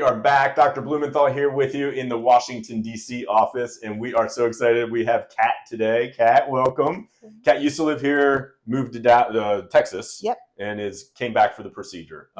are back. Dr. Blumenthal here with you in the Washington, D.C. office, and we are so excited. We have Kat today. Kat, welcome. Kat used to live here, moved to Texas, and came back for the procedure.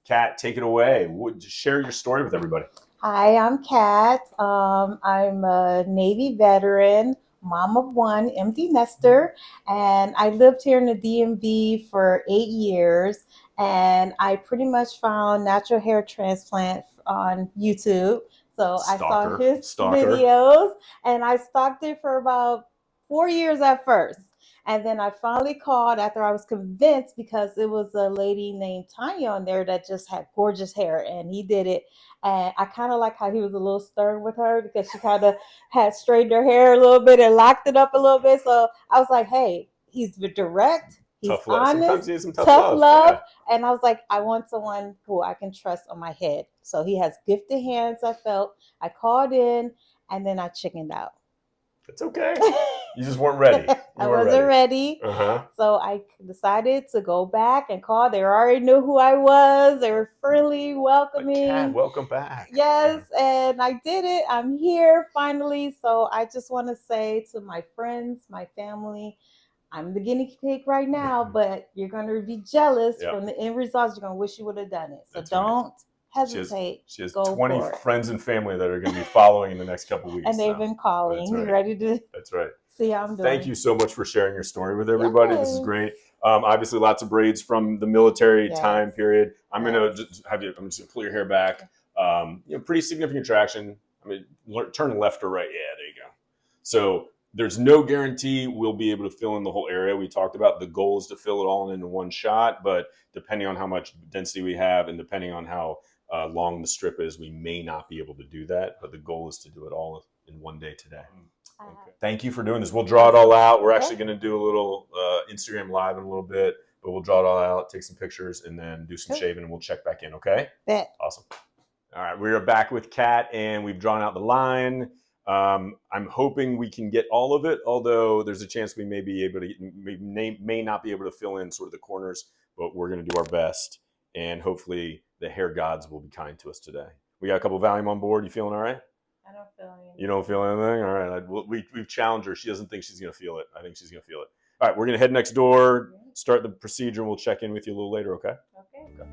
Kat, take it away. Share your story with everybody. Hi, I'm Kat. I'm a Navy veteran, mom of one, empty nester, and I lived here in the DMV for 8 years. And I pretty much found Natural Hair Transplant on YouTube. So I saw his videos and I stalked it for about 4 years at first. And then I finally called after I was convinced, because it was a lady named Tanya on there that just had gorgeous hair, and he did it. And I kind of like how he was a little stern with her, because she kind of had straightened her hair a little bit and locked it up a little bit. So I was like, hey, he's direct. He's tough love. honest, sometimes he has some tough love. Yeah. And I was like, I want someone who I can trust on my head. So he has gifted hands, I felt. I called in, and then I chickened out. It's okay. You just weren't ready. I wasn't ready. So I decided to go back and call. They already knew who I was. They were friendly, welcoming. Kat, welcome back. Yes, and I did it. I'm here finally. So I just want to say to my friends, my family, I'm the guinea pig right now, but you're going to be jealous from the end results. You're going to wish you would have done it. So don't hesitate. She has 20 friends and family that are going to be following in the next couple of weeks. And they've been calling, ready to see how I'm doing. Thank you so much for sharing your story with everybody. This is great. Obviously, lots of braids from the military time period. I'm going to just I'm just going to pull your hair back. Pretty significant traction. I mean, turn left or right. Yeah, there you go. So there's no guarantee we'll be able to fill in the whole area. We talked about the goal is to fill it all in one shot, but depending on how much density we have and depending on how long the strip is, we may not be able to do that. But the goal is to do it all in one day today. Okay. Thank you for doing this. We'll draw it all out. We're actually going to do a little Instagram live in a little bit, but we'll draw it all out, take some pictures, and then do some shaving, and we'll check back in, okay? Awesome. All right, we are back with Kat, and we've drawn out the line. I'm hoping we can get all of it, although there's a chance we may not be able to fill in sort of the corners, but we're going to do our best, and hopefully the hair gods will be kind to us today. We got a couple of Valium on board. You feeling all right? I don't feel anything. You don't feel anything? All right. We've challenged her. She doesn't think she's going to feel it. I think she's going to feel it. All right, we're going to head next door, start the procedure, and we'll check in with you a little later, okay? Okay.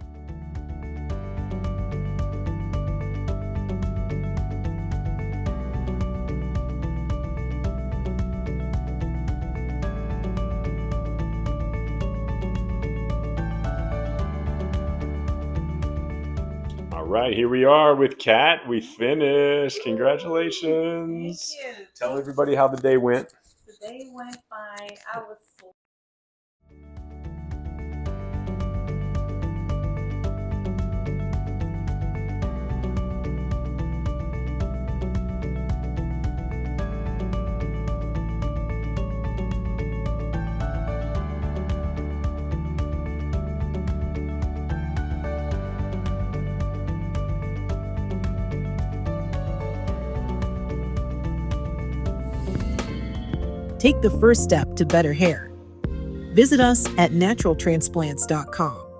All right, here we are with Kat. We finished. Congratulations. Thank you. Tell everybody how the day went. The day went fine. I was Take the first step to better hair. Visit us at naturaltransplants.com.